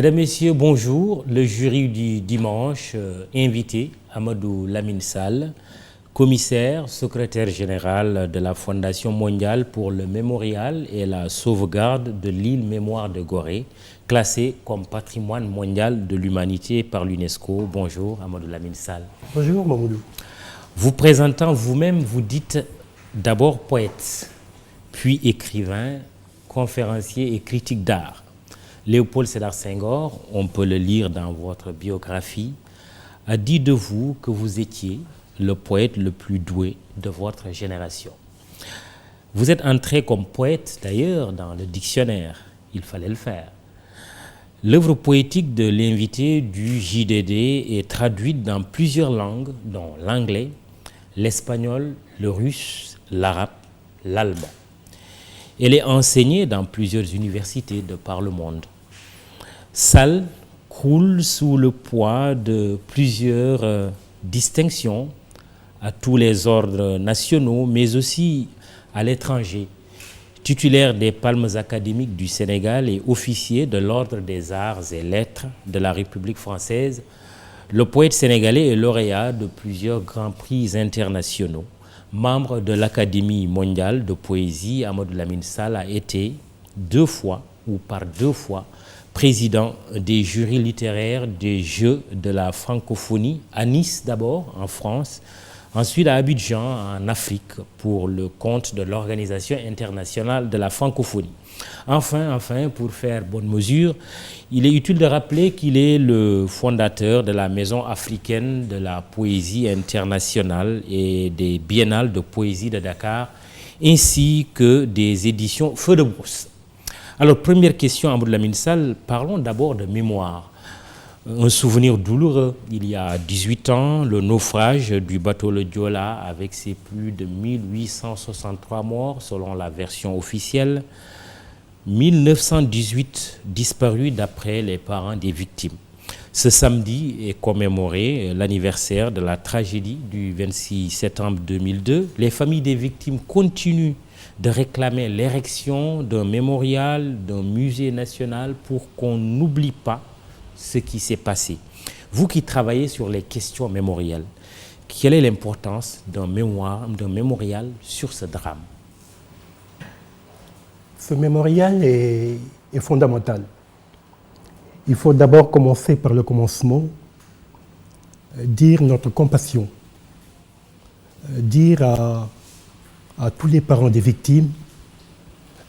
Mesdames, Messieurs, bonjour. Le jury du dimanche invité Amadou Lamine Sall, commissaire, secrétaire général de la Fondation mondiale pour le mémorial et la sauvegarde de l'île Mémoire de Gorée, classée comme patrimoine mondial de l'humanité par l'UNESCO. Bonjour Amadou Lamine Sall. Bonjour Mamoudou. Vous présentant vous-même, vous dites d'abord poète, puis écrivain, conférencier et critique d'art. Léopold Sédar Senghor, on peut le lire dans votre biographie, a dit de vous que vous étiez le poète le plus doué de votre génération. Vous êtes entré comme poète d'ailleurs dans le dictionnaire, il fallait le faire. L'œuvre poétique de l'invité du JDD est traduite dans plusieurs langues, dont l'anglais, l'espagnol, le russe, l'arabe, l'allemand. Elle est enseignée dans plusieurs universités de par le monde. Sall croule sous le poids de plusieurs distinctions à tous les ordres nationaux, mais aussi à l'étranger. Titulaire des Palmes académiques du Sénégal et officier de l'Ordre des arts et lettres de la République française, le poète sénégalais est lauréat de plusieurs grands prix internationaux. Membre de l'Académie mondiale de poésie, Amadou Lamine Sall a été par deux fois, président des jurys littéraires des Jeux de la francophonie, à Nice d'abord, en France, ensuite à Abidjan, en Afrique, pour le compte de l'Organisation internationale de la francophonie. Enfin, pour faire bonne mesure, il est utile de rappeler qu'il est le fondateur de la Maison africaine de la poésie internationale et des biennales de poésie de Dakar, ainsi que des éditions Feu de Brousse. Alors, première question, Amadou Lamine Sall, parlons d'abord de mémoire. Un souvenir douloureux, il y a 18 ans, le naufrage du bateau le Joola avec ses plus de 1863 morts selon la version officielle, 1918 disparus d'après les parents des victimes. Ce samedi est commémoré l'anniversaire de la tragédie du 26 septembre 2002. Les familles des victimes continuent de réclamer l'érection d'un mémorial, d'un musée national pour qu'on n'oublie pas ce qui s'est passé. Vous qui travaillez sur les questions mémorielles, quelle est l'importance d'un mémorial sur ce drame? Ce mémorial est fondamental. Il faut d'abord commencer par le commencement, dire notre compassion, dire à tous les parents des victimes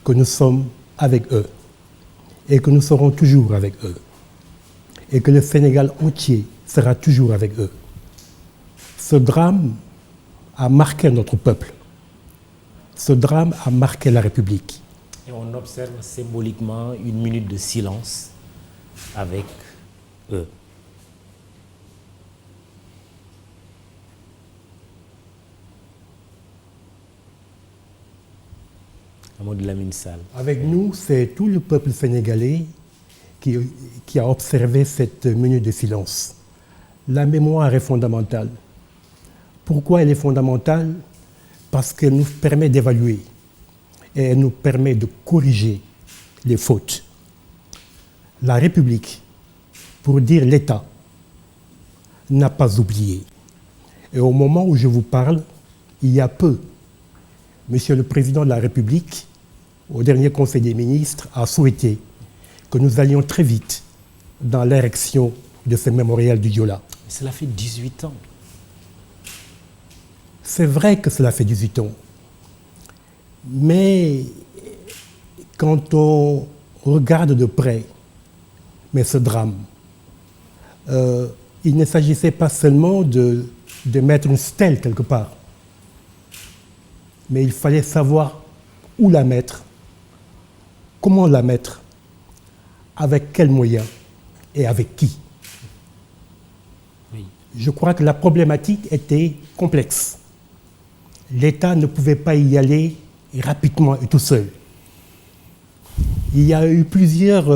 que nous sommes avec eux et que nous serons toujours avec eux et que le Sénégal entier sera toujours avec eux. Ce drame a marqué notre peuple. Ce drame a marqué la République. Et on observe symboliquement une minute de silence avec eux. Amadou Lamine Sall. Avec nous, c'est tout le peuple sénégalais qui a observé cette minute de silence. La mémoire est fondamentale. Pourquoi elle est fondamentale? Parce qu'elle nous permet d'évaluer. Et elle nous permet de corriger les fautes. La République, pour dire l'État, n'a pas oublié. Et au moment où je vous parle, il y a peu, Monsieur le Président de la République, au dernier Conseil des ministres, a souhaité que nous allions très vite dans l'érection de ce mémorial du Joola. Cela fait 18 ans. C'est vrai que cela fait 18 ans. Mais quand on regarde de près ce drame, il ne s'agissait pas seulement de mettre une stèle quelque part, mais il fallait savoir où la mettre, comment la mettre, avec quels moyens et avec qui. Oui. Je crois que la problématique était complexe. L'État ne pouvait pas y aller rapidement et tout seul. Il y a eu plusieurs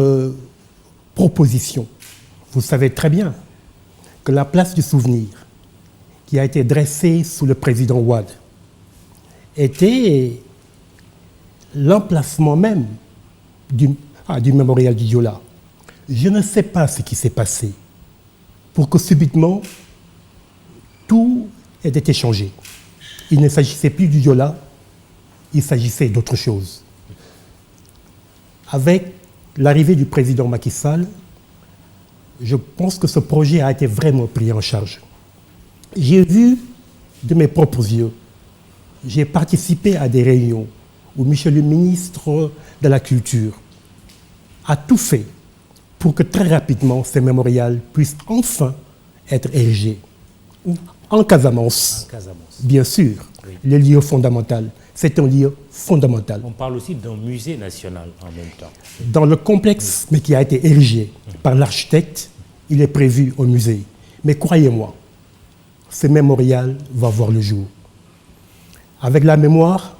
propositions. Vous savez très bien que la place du souvenir, qui a été dressée sous le président Wade, était l'emplacement même du mémorial du Joola. Je ne sais pas ce qui s'est passé pour que subitement, tout ait été changé. Il ne s'agissait plus du Joola, il s'agissait d'autre chose. Avec l'arrivée du président Macky Sall, je pense que ce projet a été vraiment pris en charge. J'ai vu de mes propres yeux, j'ai participé à des réunions où Michel le ministre de la Culture a tout fait pour que très rapidement ces mémorials puissent enfin être érigés. En Casamance, bien sûr, oui. Le lieu fondamental, c'est un lieu fondamental. On parle aussi d'un musée national en même temps. Dans le complexe, oui. Mais qui a été érigé par l'architecte, il est prévu au musée. Mais croyez-moi, ce mémorial va voir le jour. Avec la mémoire,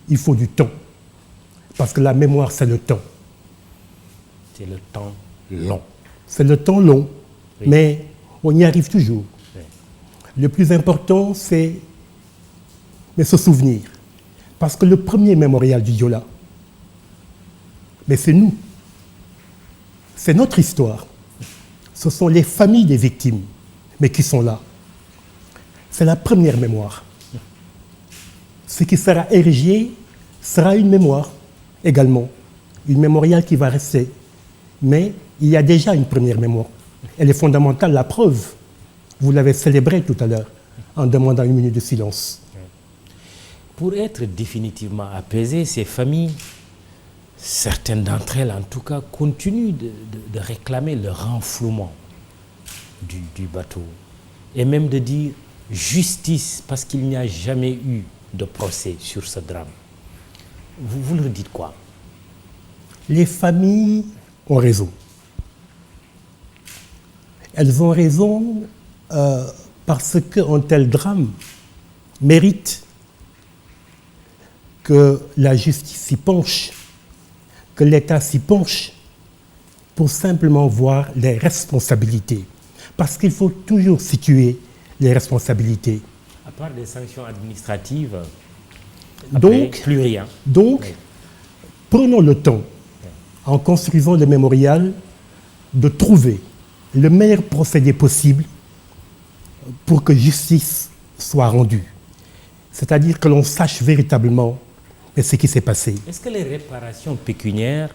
il faut du temps. Parce que la mémoire, c'est le temps. C'est le temps long. C'est le temps long, oui. Mais on y arrive toujours. Oui. Le plus important, c'est se souvenir. Parce que le premier mémorial du Joola, mais c'est nous. C'est notre histoire. Ce sont les familles des victimes, mais qui sont là. C'est la première mémoire. Ce qui sera érigé sera une mémoire également. Une mémorial qui va rester. Mais il y a déjà une première mémoire. Elle est fondamentale, la preuve. Vous l'avez célébrée tout à l'heure en demandant une minute de silence. Pour être définitivement apaisées, ces familles, certaines d'entre elles en tout cas, continuent de réclamer le renflouement du bateau. Et même de dire justice, parce qu'il n'y a jamais eu de procès sur ce drame. Vous leur dites quoi? Les familles ont raison. Elles ont raison parce qu'un tel drame mérite que la justice s'y penche, que l'État s'y penche pour simplement voir les responsabilités. Parce qu'il faut toujours situer les responsabilités. À part des sanctions administratives, après, plus rien. Donc, oui. Prenons le temps, en construisant le mémorial, de trouver le meilleur procédé possible pour que justice soit rendue. C'est-à-dire que l'on sache véritablement ce qui s'est passé. Est-ce que les réparations pécuniaires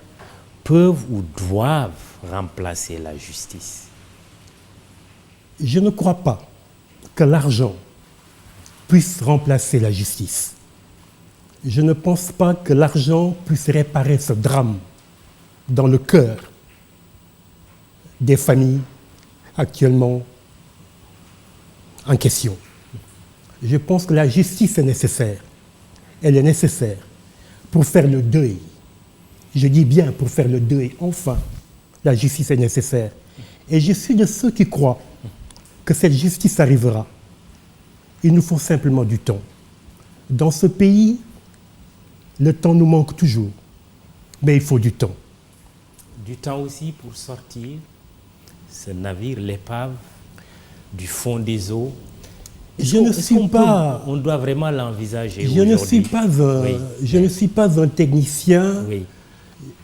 peuvent ou doivent remplacer la justice? Je ne crois pas que l'argent puisse remplacer la justice. Je ne pense pas que l'argent puisse réparer ce drame dans le cœur des familles actuellement en question. Je pense que la justice est nécessaire. Elle est nécessaire pour faire le deuil. Je dis bien pour faire le deuil. Enfin, la justice est nécessaire. Et je suis de ceux qui croient que cette justice arrivera. Il nous faut simplement du temps. Dans ce pays, le temps nous manque toujours. Mais il faut du temps. Du temps aussi pour sortir ce navire, l'épave, du fond des eaux. Je ne suis pas... On doit vraiment l'envisager aujourd'hui. Je ne suis pas un technicien. Oui.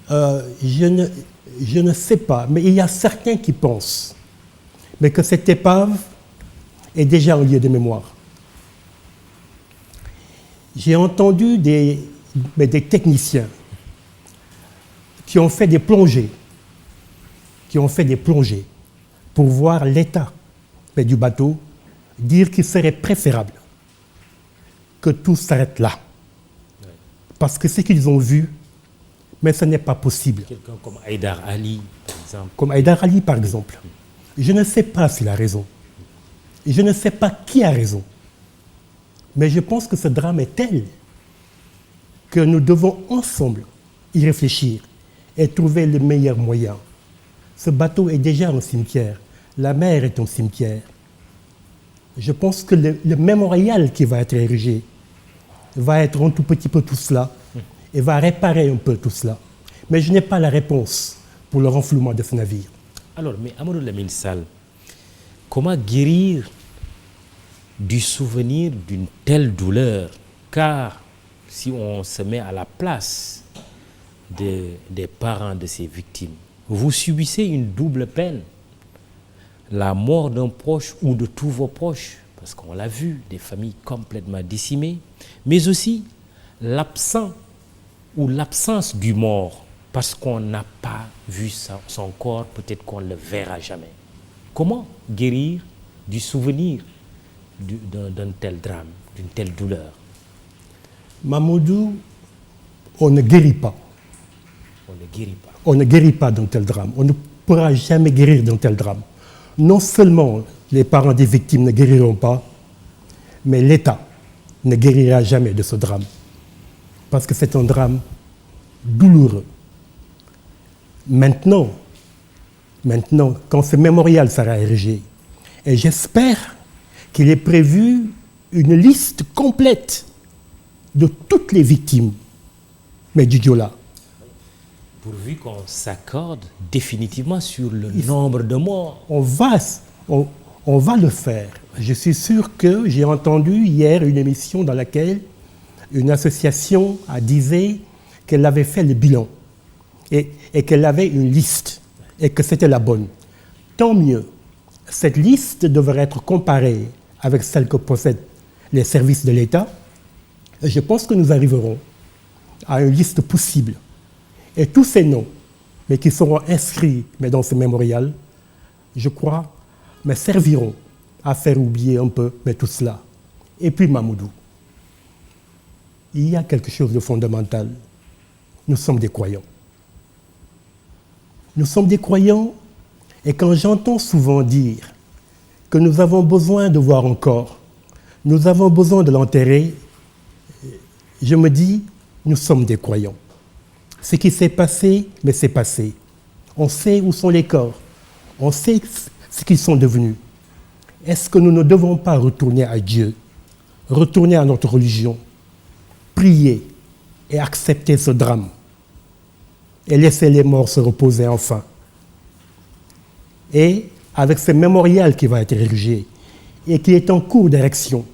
Je ne sais pas. Mais il y a certains qui pensent mais que cette épave est déjà un lieu de mémoire. J'ai entendu des techniciens qui ont fait des plongées, pour voir l'état du bateau, dire qu'il serait préférable que tout s'arrête là. Oui. Parce que ce qu'ils ont vu, mais ce n'est pas possible. Quelqu'un comme Haïdar Ali, par exemple. Comme Haïdar Ali, par exemple. Je ne sais pas s'il a raison. Je ne sais pas qui a raison. Mais je pense que ce drame est tel que nous devons ensemble y réfléchir et trouver le meilleur moyen. Ce bateau est déjà un cimetière. La mer est un cimetière. Je pense que le mémorial qui va être érigé va être un tout petit peu tout cela et va réparer un peu tout cela. Mais je n'ai pas la réponse pour le renflouement de ce navire. Alors, mais Amadou Lamine Sall, comment guérir du souvenir d'une telle douleur? Car si on se met à la place des parents de ces victimes, vous subissez une double peine. La mort d'un proche ou de tous vos proches, parce qu'on l'a vu, des familles complètement décimées, mais aussi l'absence du mort, parce qu'on n'a pas vu son corps, peut-être qu'on ne le verra jamais. Comment guérir du souvenir d'un tel drame, d'une telle douleur? Mamoudou, on ne guérit pas. On ne guérit pas. On ne guérit pas d'un tel drame. On ne pourra jamais guérir d'un tel drame. Non seulement les parents des victimes ne guériront pas, mais l'État ne guérira jamais de ce drame. Parce que c'est un drame douloureux. Maintenant, quand ce mémorial sera érigé, et j'espère qu'il est prévu une liste complète de toutes les victimes, mais du Diola. Pourvu qu'on s'accorde définitivement sur le nombre de morts. On va le faire. Je suis sûr que j'ai entendu hier une émission dans laquelle une association disait qu'elle avait fait le bilan et qu'elle avait une liste et que c'était la bonne. Tant mieux. Cette liste devrait être comparée avec celle que possèdent les services de l'État. Et je pense que nous arriverons à une liste possible. Et tous ces noms, mais qui seront inscrits dans ce mémorial, je crois, mais serviront à faire oublier un peu tout cela. Et puis Mamoudou, il y a quelque chose de fondamental. Nous sommes des croyants. Nous sommes des croyants, et quand j'entends souvent dire que nous avons besoin de voir un corps, nous avons besoin de l'enterrer, je me dis, nous sommes des croyants. Ce qui s'est passé, mais c'est passé. On sait où sont les corps. On sait ce qu'ils sont devenus. Est-ce que nous ne devons pas retourner à Dieu, retourner à notre religion, prier et accepter ce drame et laisser les morts se reposer enfin? Et avec ce mémorial qui va être érigé et qui est en cours d'érection,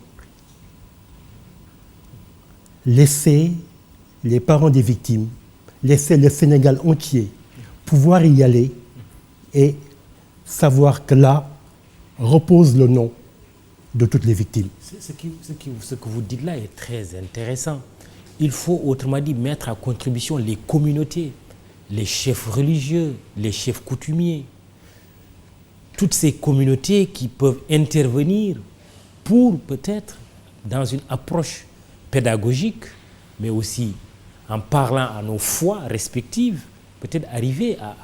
laisser les parents des victimes, laisser le Sénégal entier pouvoir y aller et savoir que là repose le nom de toutes les victimes. Ce que vous dites là est très intéressant. Il faut, autrement dit, mettre à contribution les communautés, les chefs religieux, les chefs coutumiers, toutes ces communautés qui peuvent intervenir pour peut-être, dans une approche pédagogique, mais aussi en parlant à nos foi respectives, peut-être arriver à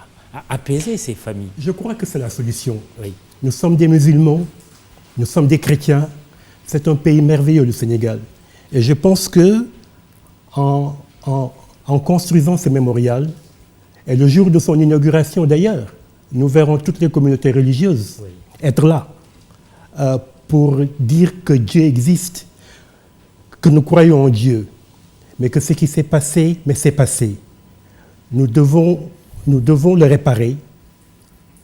apaiser ces familles. Je crois que c'est la solution. Oui. Nous sommes des musulmans, nous sommes des chrétiens. C'est un pays merveilleux, le Sénégal. Et je pense que en construisant ce mémorial, et le jour de son inauguration d'ailleurs, nous verrons toutes les communautés religieuses être là pour dire que Dieu existe, que nous croyons en Dieu, mais que ce qui s'est passé, mais c'est passé. Nous devons le réparer,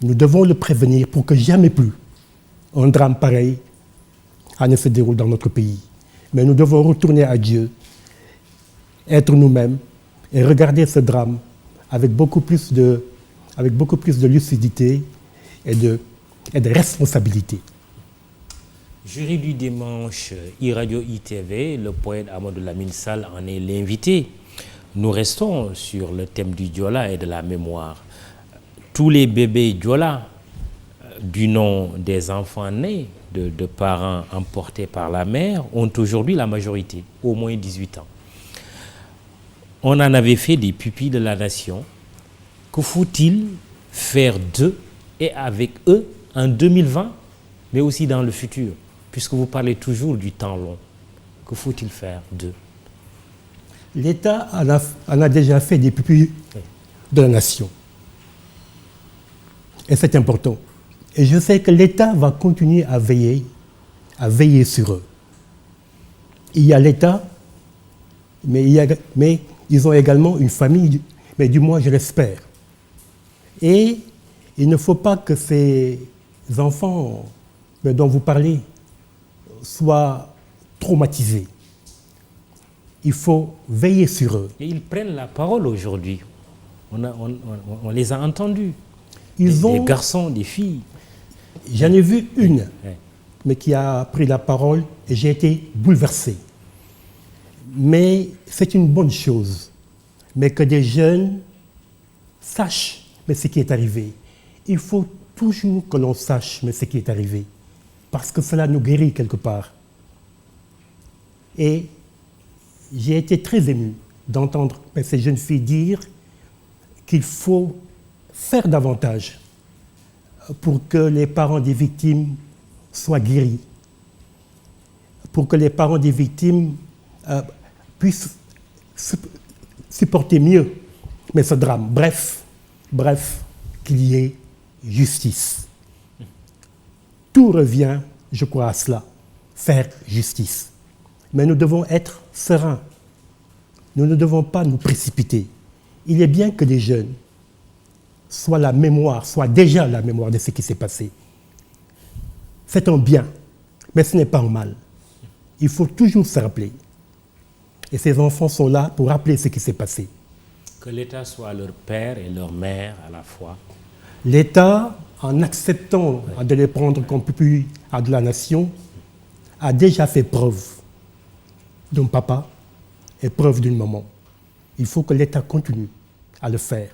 nous devons le prévenir pour que jamais plus un drame pareil ne se déroule dans notre pays. Mais nous devons retourner à Dieu, être nous-mêmes et regarder ce drame avec beaucoup plus de lucidité et de responsabilité. Jury du dimanche, e-radio ITV, le poète Amadou Lamine Sall en est l'invité. Nous restons sur le thème du Diola et de la mémoire. Tous les bébés Diola, du nom des enfants nés de parents emportés par la mère, ont aujourd'hui la majorité, au moins 18 ans. On en avait fait des pupilles de la nation. Que faut-il faire d'eux et avec eux en 2020, mais aussi dans le futur, puisque vous parlez toujours du temps long? Que faut-il faire d'eux? L'État en a déjà fait des pupilles de la nation. Et c'est important. Et je sais que l'État va continuer à veiller sur eux. Il y a l'État, mais ils ont également une famille, mais du moins je l'espère. Et il ne faut pas que ces enfants dont vous parlez soient traumatisés. Il faut veiller sur eux. Et ils prennent la parole aujourd'hui. on les a entendus. Des garçons, des filles. J'en ai vu une, Ouais. mais qui a pris la parole et j'ai été bouleversé. Mais c'est une bonne chose. Mais que des jeunes sachent mais ce qui est arrivé. Il faut toujours que l'on sache mais ce qui est arrivé. Parce que cela nous guérit quelque part. Et j'ai été très ému d'entendre ces jeunes filles dire qu'il faut faire davantage pour que les parents des victimes soient guéris, pour que les parents des victimes puissent supporter mieux mais ce drame. Bref, qu'il y ait justice. Tout revient, je crois, à cela, faire justice. Mais nous devons être sereins. Nous ne devons pas nous précipiter. Il est bien que les jeunes soient déjà la mémoire de ce qui s'est passé. C'est un bien, mais ce n'est pas un mal. Il faut toujours se rappeler. Et ces enfants sont là pour rappeler ce qui s'est passé. Que l'État soit leur père et leur mère à la fois. L'État, en acceptant de les prendre comme pupilles de la nation, a déjà fait preuve d'un papa et preuve d'une maman. Il faut que l'État continue à le faire.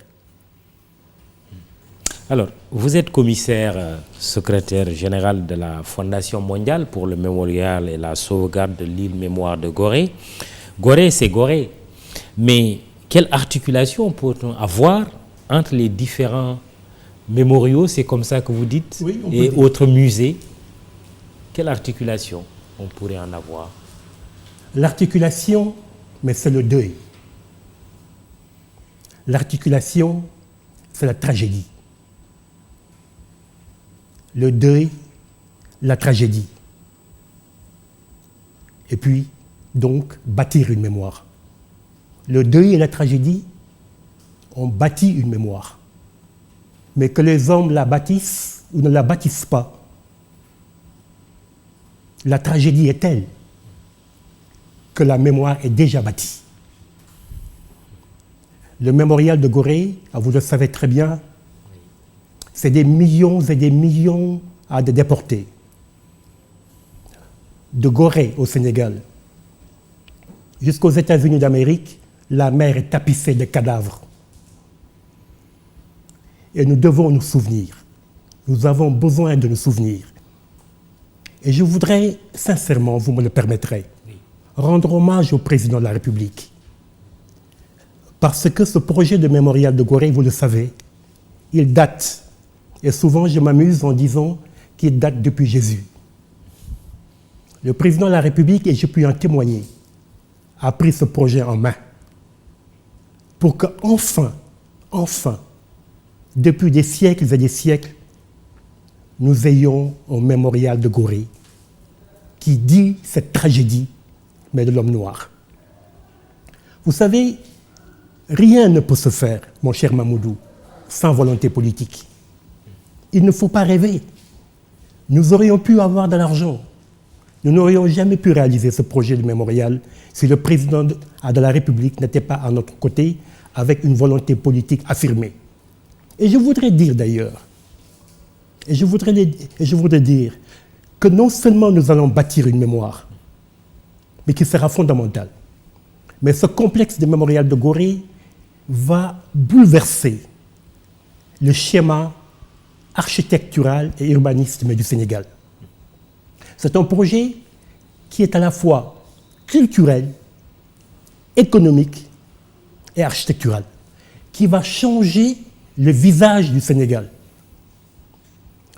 Alors, vous êtes commissaire secrétaire général de la Fondation mondiale pour le mémorial et la sauvegarde de l'île Mémoire de Gorée. Gorée, c'est Gorée. Mais quelle articulation peut-on avoir entre les différents mémoriaux, c'est comme ça que vous dites, oui, et autres musées? Quelle articulation on pourrait en avoir? L'articulation, mais c'est le deuil. L'articulation, c'est la tragédie. Le deuil, la tragédie. Et puis, donc, bâtir une mémoire. Le deuil et la tragédie ont bâti une mémoire. Mais que les hommes la bâtissent ou ne la bâtissent pas, la tragédie est telle que la mémoire est déjà bâtie. Le mémorial de Gorée, vous le savez très bien, c'est des millions et des millions de déportés. De Gorée au Sénégal jusqu'aux États-Unis d'Amérique, la mer est tapissée de cadavres. Et nous devons nous souvenir. Nous avons besoin de nous souvenir. Et je voudrais, sincèrement, vous me le permettrez, rendre hommage au président de la République. Parce que ce projet de mémorial de Gorée, vous le savez, il date. Et souvent, je m'amuse en disant qu'il date depuis Jésus. Le président de la République, et je puis en témoigner, a pris ce projet en main pour que enfin, depuis des siècles et des siècles, nous ayons un mémorial de Gorée qui dit cette tragédie, mais de l'homme noir. Vous savez, rien ne peut se faire, mon cher Mamoudou, sans volonté politique. Il ne faut pas rêver. Nous aurions pu avoir de l'argent. Nous n'aurions jamais pu réaliser ce projet de mémorial si le président de la République n'était pas à notre côté avec une volonté politique affirmée. Et je voudrais dire d'ailleurs, je voudrais dire que non seulement nous allons bâtir une mémoire, mais qui sera fondamentale, mais ce complexe de mémorial de Gorée va bouleverser le schéma architectural et urbaniste du Sénégal. C'est un projet qui est à la fois culturel, économique et architectural, qui va changer le visage du Sénégal.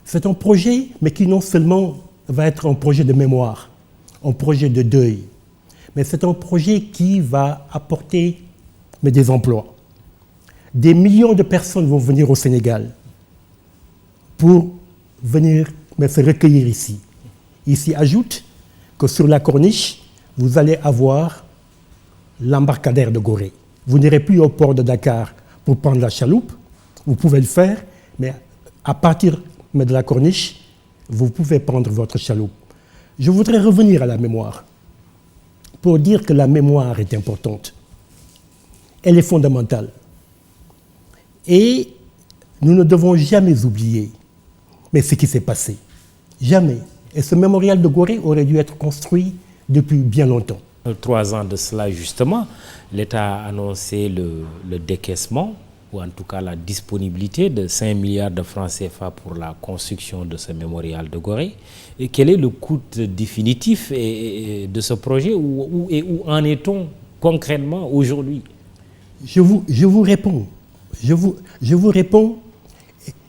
C'est un projet, mais qui non seulement va être un projet de mémoire, un projet de deuil, mais c'est un projet qui va apporter des emplois. Des millions de personnes vont venir au Sénégal pour venir se recueillir ici. Ici, ajoute que sur la corniche, vous allez avoir l'embarcadère de Gorée. Vous n'irez plus au port de Dakar pour prendre la chaloupe. Vous pouvez le faire, mais à partir de la corniche, vous pouvez prendre votre chaloupe. Je voudrais revenir à la mémoire pour dire que la mémoire est importante. Elle est fondamentale. Et nous ne devons jamais oublier mais ce qui s'est passé. Jamais. Et ce mémorial de Gorée aurait dû être construit depuis bien longtemps. 3 ans de cela, justement, l'État a annoncé le décaissement, ou en tout cas la disponibilité de 5 milliards de francs CFA pour la construction de ce mémorial de Gorée. Et quel est le coût définitif de ce projet? Où en est-on concrètement aujourd'hui? Je vous réponds. Je vous réponds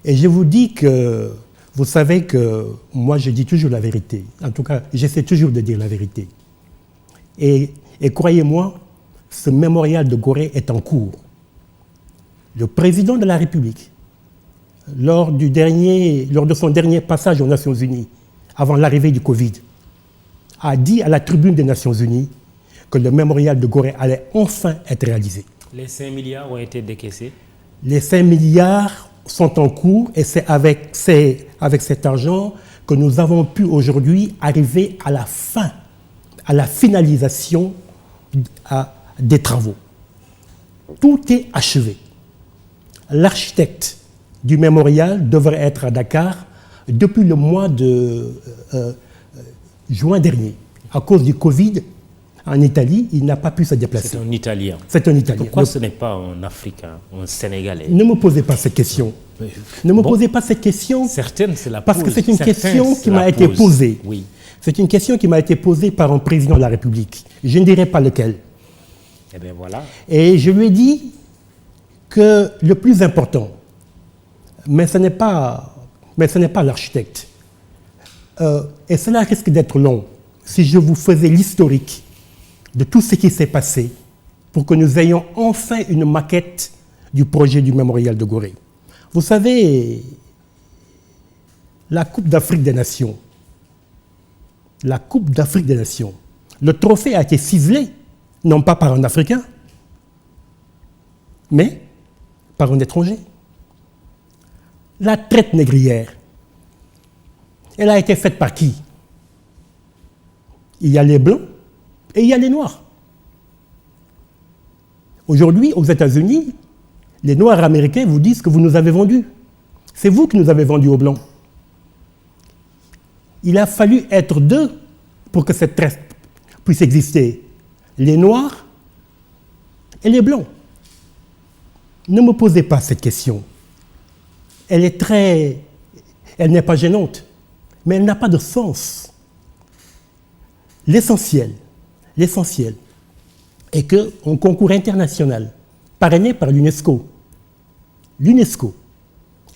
et je vous dis que vous savez que moi je dis toujours la vérité. En tout cas, j'essaie toujours de dire la vérité. Et croyez-moi, ce mémorial de Gorée est en cours. Le président de la République, lors de son dernier passage aux Nations Unies, avant l'arrivée du Covid, a dit à la tribune des Nations Unies que le mémorial de Gorée allait enfin être réalisé. Les 5 milliards ont été décaissés? Les 5 milliards sont en cours et c'est avec cet argent que nous avons pu aujourd'hui arriver à la fin, à la finalisation des travaux. Tout est achevé. L'architecte du mémorial devrait être à Dakar depuis le mois de juin dernier. À cause du Covid, en Italie, il n'a pas pu se déplacer. C'est un Italien. C'est un Italien. Pourquoi ce n'est pas un Africain, un Sénégalais? Ne me posez pas cette question. Ne me posez pas cette question. Certaines, c'est la parce que c'est une question qui m'a été posée. Oui. C'est une question qui m'a été posée par un président de la République. Je ne dirai pas lequel. Eh bien voilà. Et je lui ai dit que le plus important, mais ce n'est pas l'architecte. Et cela risque d'être long si je vous faisais l'historique de tout ce qui s'est passé pour que nous ayons enfin une maquette du projet du mémorial de Gorée. Vous savez, la Coupe d'Afrique des Nations, le trophée a été ciselé, non pas par un Africain, mais par un étranger. La traite négrière, elle a été faite par qui? Il y a les Blancs et il y a les Noirs. Aujourd'hui, aux États-Unis, les Noirs américains vous disent que vous nous avez vendus. C'est vous qui nous avez vendus aux Blancs. Il a fallu être deux pour que cette traite puisse exister. Les Noirs et les Blancs. Ne me posez pas cette question. Elle n'est pas gênante, mais elle n'a pas de sens. L'essentiel est qu'un concours international parrainé par l'UNESCO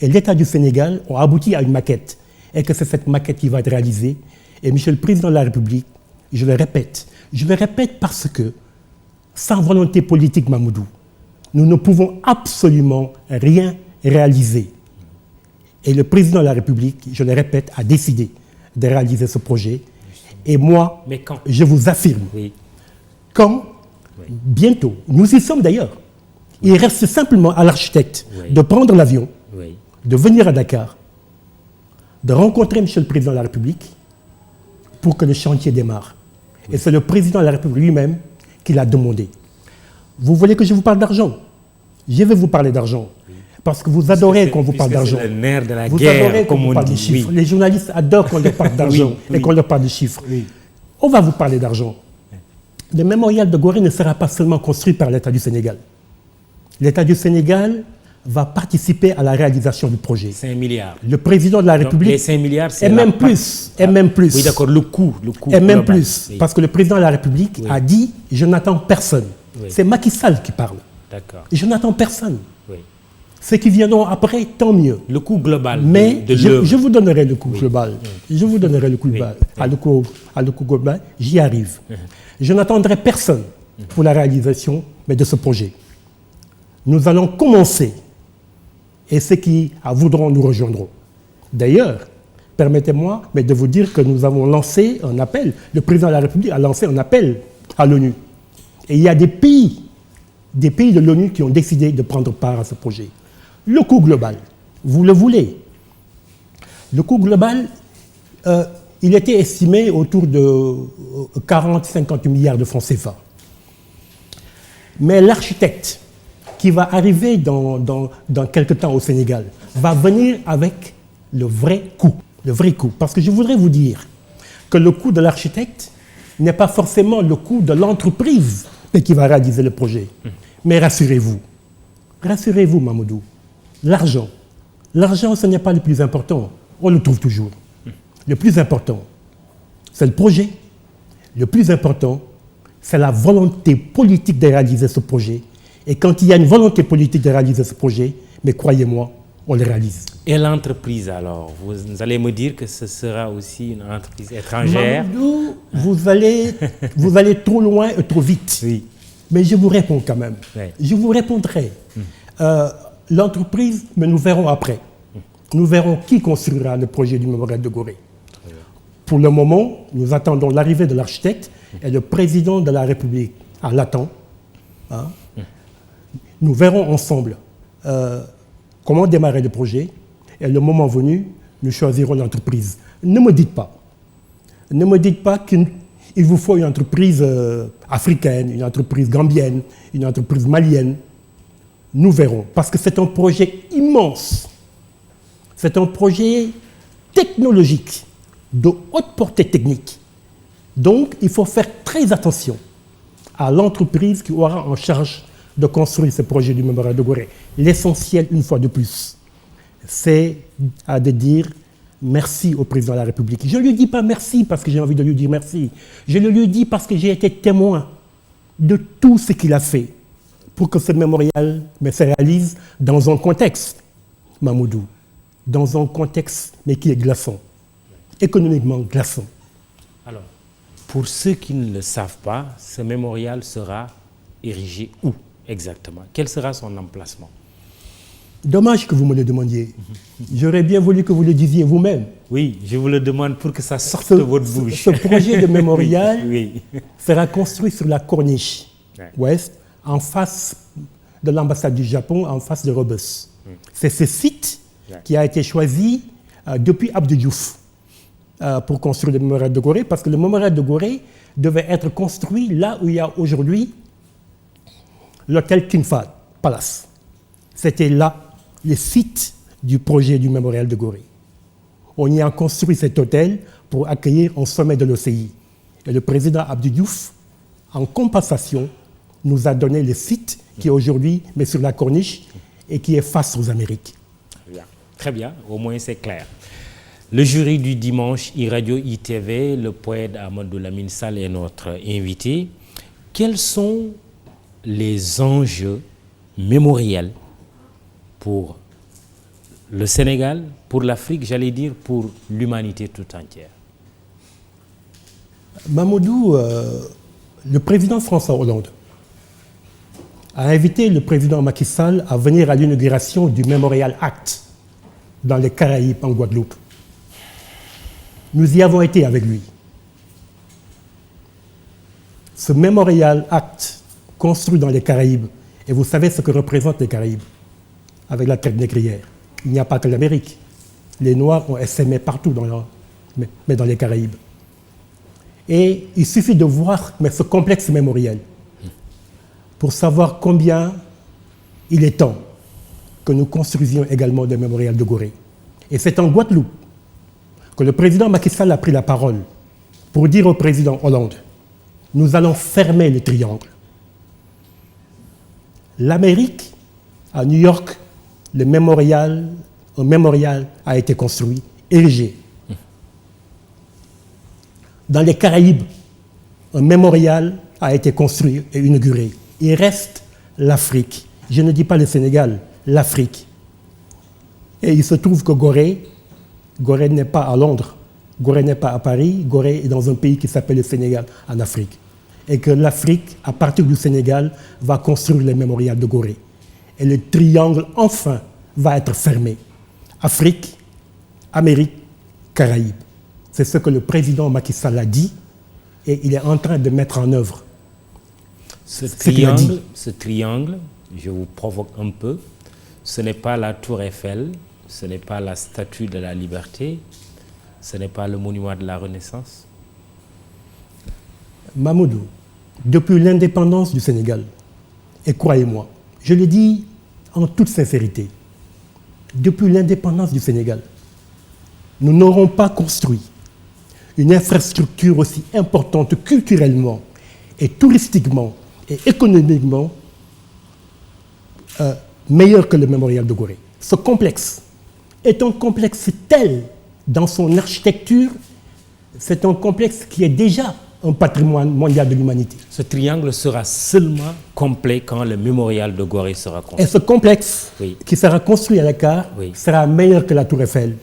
et l'État du Sénégal ont abouti à une maquette et que c'est cette maquette qui va être réalisée. Et Monsieur le Président de la République, je le répète parce que sans volonté politique, Mamoudou, nous ne pouvons absolument rien réaliser. Et le Président de la République, je le répète, a décidé de réaliser ce projet. Et moi, je vous affirme, quand, bientôt, nous y sommes d'ailleurs, il reste simplement à l'architecte de prendre l'avion, de venir à Dakar, de rencontrer Monsieur le Président de la République pour que le chantier démarre. Et c'est le Président de la République lui-même qui l'a demandé. Vous voulez que je vous parle d'argent? Je vais vous parler d'argent. Parce que vous adorez qu'on vous parle d'argent. C'est le nerf de la vous guerre, adorez qu'on vous parle de chiffres. Les journalistes adorent qu'on leur parle d'argent et qu'on leur parle de chiffres. On va vous parler d'argent. Le mémorial de Gorée ne sera pas seulement construit par l'État du Sénégal. L'État du Sénégal va participer à la réalisation du projet. 5 milliards. Le président de la République... Donc, les 5 milliards, c'est... Et même plus. Et même plus. Oui, d'accord, le coût et même plus. Parce que le président de la République a dit « Je n'attends personne ». C'est Macky Sall qui parle. D'accord. Je n'attends personne. Ceux qui viendront après, tant mieux. Le coût global mais de je vous donnerai le coût global. Je vous donnerai le coût global. Le coût global, j'y arrive. Je n'attendrai personne pour la réalisation de ce projet. Nous allons commencer et ceux qui voudront nous rejoindront. D'ailleurs, permettez-moi de vous dire que nous avons lancé un appel. Le président de la République a lancé un appel à l'ONU. Et il y a des pays de l'ONU qui ont décidé de prendre part à ce projet. Le coût global, vous le voulez. Le coût global, il était estimé autour de 40-50 milliards de francs CFA. Mais l'architecte qui va arriver dans quelque temps au Sénégal va venir avec le vrai coût. Le vrai coût. Parce que je voudrais vous dire que le coût de l'architecte n'est pas forcément le coût de l'entreprise qui va réaliser le projet. Mais rassurez-vous, Mamadou, l'argent, ce n'est pas le plus important. On le trouve toujours. Le plus important, c'est le projet. Le plus important, c'est la volonté politique de réaliser ce projet. Et quand il y a une volonté politique de réaliser ce projet, mais croyez-moi, on le réalise. Et l'entreprise alors? Vous allez me dire que ce sera aussi une entreprise étrangère? Mamadou, vous allez trop loin et trop vite. Oui. Mais je vous réponds quand même. Oui. Je vous répondrai. L'entreprise, mais nous verrons après. Nous verrons qui construira le projet du mémorial de Gorée. Pour le moment, nous attendons l'arrivée de l'architecte et le président de la République l'attend. Hein. Nous verrons ensemble comment démarrer le projet et le moment venu, nous choisirons l'entreprise. Ne me dites pas qu'il vous faut une entreprise africaine, une entreprise gambienne, une entreprise malienne. Nous verrons, parce que c'est un projet immense. C'est un projet technologique, de haute portée technique. Donc, il faut faire très attention à l'entreprise qui aura en charge de construire ce projet du mémorial de Gorée. L'essentiel, une fois de plus, c'est de dire merci au président de la République. Je ne lui dis pas merci parce que j'ai envie de lui dire merci. Je le lui dis parce que j'ai été témoin de tout ce qu'il a fait pour que ce mémorial se réalise dans un contexte, Mamoudou, dans un contexte mais qui est glaçant, économiquement glaçant. Alors, pour ceux qui ne le savent pas, ce mémorial sera érigé où exactement? Quel sera son emplacement? Dommage que vous me le demandiez. J'aurais bien voulu que vous le disiez vous-même. Oui, je vous le demande pour que ça sorte de votre bouche. Ce projet de mémorial oui. sera construit sur la corniche ouest, en face de l'ambassade du Japon, en face de Rebus. C'est ce site qui a été choisi depuis Abdou Diouf pour construire le mémorial de Gorée, parce que le mémorial de Gorée devait être construit là où il y a aujourd'hui l'hôtel King Fahd Palace. C'était là le site du projet du mémorial de Gorée. On y a construit cet hôtel pour accueillir un sommet de l'OCI. Et le président Abdou Diouf, en compensation, nous a donné le site qui est aujourd'hui mais sur la corniche et qui est face aux Amériques. Bien. Très bien, au moins c'est clair. Le jury du dimanche iRadio ITV, le poète Amadou Lamine Sall est notre invité. Quels sont les enjeux mémoriels pour le Sénégal, pour l'Afrique, j'allais dire pour l'humanité tout entière? Mamadou, le président François Hollande a invité le président Macky Sall à venir à l'inauguration du Mémorial Act dans les Caraïbes, en Guadeloupe. Nous y avons été avec lui. Ce Mémorial Act construit dans les Caraïbes, et vous savez ce que représentent les Caraïbes, avec la traite négrière. Il n'y a pas que l'Amérique. Les Noirs ont essaimé partout, mais dans les Caraïbes. Et il suffit de voir ce complexe mémoriel pour savoir combien il est temps que nous construisions également le mémorial de Gorée. Et c'est en Guadeloupe que le président Macky Sall a pris la parole pour dire au président Hollande, nous allons fermer le triangle. L'Amérique, à New York, un mémorial a été construit, érigé. Dans les Caraïbes, un mémorial a été construit et inauguré. Il reste l'Afrique. Je ne dis pas le Sénégal, l'Afrique. Et il se trouve que Gorée n'est pas à Londres, Gorée n'est pas à Paris, Gorée est dans un pays qui s'appelle le Sénégal, en Afrique. Et que l'Afrique, à partir du Sénégal, va construire le mémorial de Gorée. Et le triangle, enfin, va être fermé. Afrique, Amérique, Caraïbes. C'est ce que le président Macky Sall a dit et il est en train de mettre en œuvre. Ce triangle, je vous provoque un peu, ce n'est pas la tour Eiffel, ce n'est pas la statue de la liberté, ce n'est pas le monument de la Renaissance. Mamoudou, depuis l'indépendance du Sénégal, et croyez-moi, Je le dis en toute sincérité, depuis l'indépendance du Sénégal, nous n'aurons pas construit une infrastructure aussi importante culturellement et touristiquement et économiquement meilleure que le mémorial de Gorée. Ce complexe est un complexe tel dans son architecture, c'est un complexe qui est déjà un patrimoine mondial de l'humanité. Ce triangle sera seulement complet quand le mémorial de Gorée sera construit. Et ce complexe Oui. qui sera construit à Dakar Oui. sera meilleur que la Tour Eiffel,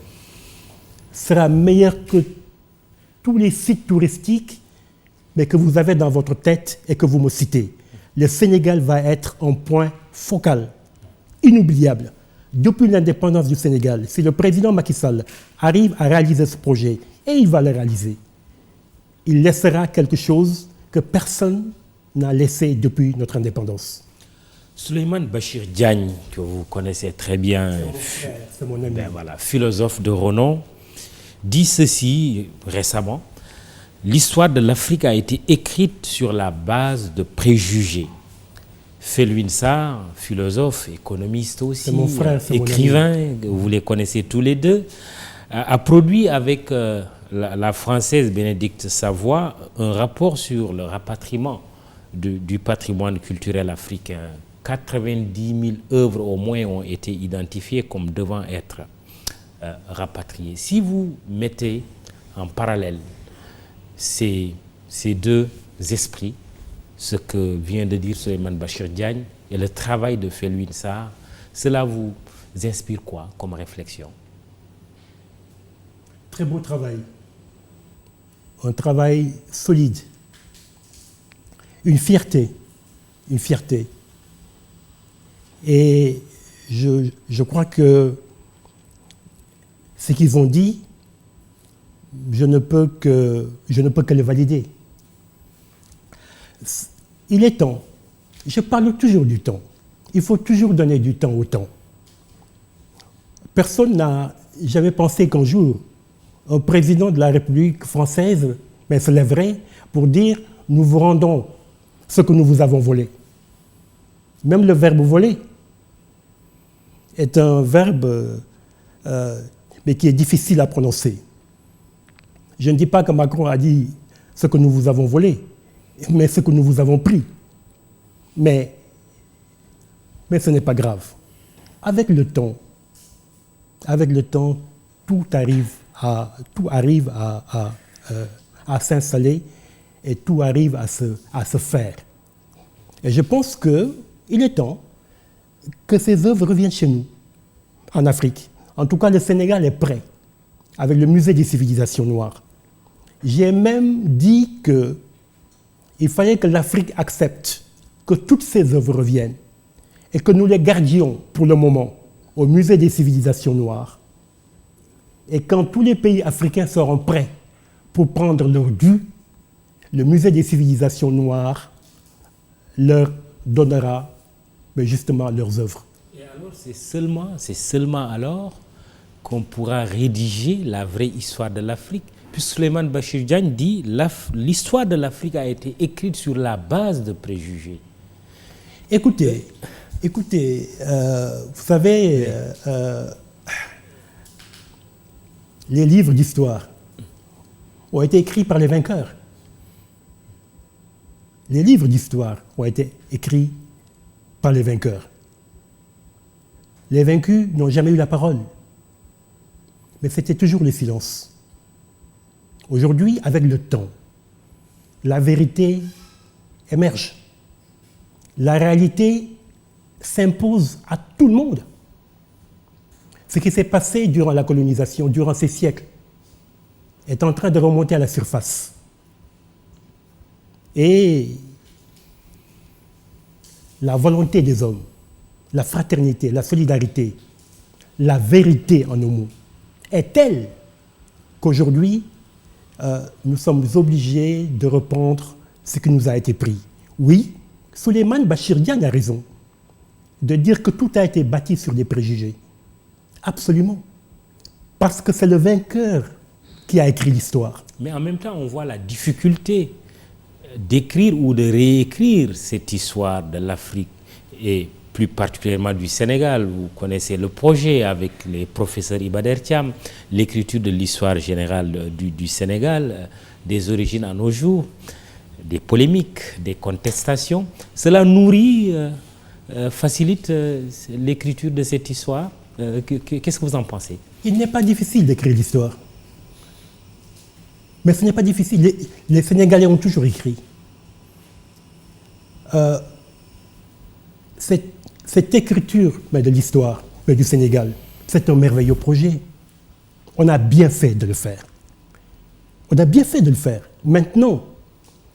sera meilleur que tous les sites touristiques mais que vous avez dans votre tête et que vous me citez. Le Sénégal va être un point focal, inoubliable. Depuis l'indépendance du Sénégal, si le président Macky Sall arrive à réaliser ce projet, et il va le réaliser, il laissera quelque chose que personne n'a laissé depuis notre indépendance. Souleymane Bachir Diagne, que vous connaissez très bien, C'est mon ami. voilà, philosophe de renom, dit ceci récemment: l'histoire de l'Afrique a été écrite sur la base de préjugés. Felwine Sarr, philosophe, économiste aussi, mon frère, c'est mon écrivain, vous les connaissez tous les deux, a produit avec la française Bénédicte Savoy un rapport sur le rapatriement du patrimoine culturel africain. 90 000 œuvres au moins ont été identifiées comme devant être rapatriées. Si vous mettez en parallèle ces deux esprits, ce que vient de dire Souleymane Bachir Diagne et le travail de Felwine Sarr, cela vous inspire quoi comme réflexion? Très beau travail. Un travail solide. Une fierté. Une fierté. Et je crois que ce qu'ils ont dit, je ne peux que le valider. Il est temps. Je parle toujours du temps. Il faut toujours donner du temps au temps. Personne n'a jamais pensé qu'un jour, un président de la République française se lèverait pour dire « nous vous rendons ce que nous vous avons volé ». Même le verbe « voler » est un verbe mais qui est difficile à prononcer. Je ne dis pas que Macron a dit ce que nous vous avons volé, mais ce que nous vous avons pris. Mais ce n'est pas grave. Avec le temps, tout arrive à s'installer et tout arrive à se faire. Et je pense qu'il est temps que ces œuvres reviennent chez nous, en Afrique. En tout cas, le Sénégal est prêt, avec le Musée des civilisations noires. J'ai même dit qu'il fallait que l'Afrique accepte que toutes ces œuvres reviennent et que nous les gardions pour le moment au Musée des civilisations noires. Et quand tous les pays africains seront prêts pour prendre leur dû, le Musée des civilisations noires leur donnera justement leurs œuvres. Et alors c'est seulement alors qu'on pourra rédiger la vraie histoire de l'Afrique. Puis Souleymane Bachir Diagne dit l'histoire de l'Afrique a été écrite sur la base de préjugés. Écoutez, vous savez, les livres d'histoire ont été écrits par les vainqueurs. Les livres d'histoire ont été écrits par les vainqueurs. Les vaincus n'ont jamais eu la parole, mais c'était toujours le silence. Aujourd'hui, avec le temps, la vérité émerge. La réalité s'impose à tout le monde. Ce qui s'est passé durant la colonisation, durant ces siècles, est en train de remonter à la surface. Et la volonté des hommes, la fraternité, la solidarité, la vérité en nos mots, est telle qu'aujourd'hui, nous sommes obligés de reprendre ce qui nous a été pris. Oui, Souleymane Bachir Diagne a raison de dire que tout a été bâti sur des préjugés. Absolument. Parce que c'est le vainqueur qui a écrit l'histoire. Mais en même temps, on voit la difficulté d'écrire ou de réécrire cette histoire de l'Afrique. Et plus particulièrement du Sénégal. Vous connaissez le projet avec les professeurs Iba Der Thiam, l'écriture de l'histoire générale du Sénégal, des origines à nos jours, des polémiques, des contestations. Cela nourrit, facilite l'écriture de cette histoire. Qu'est-ce que vous en pensez? Il n'est pas difficile d'écrire l'histoire. Mais ce n'est pas difficile. Les Sénégalais ont toujours écrit. Cette écriture de l'histoire du Sénégal, c'est un merveilleux projet. On a bien fait de le faire. On a bien fait de le faire. Maintenant,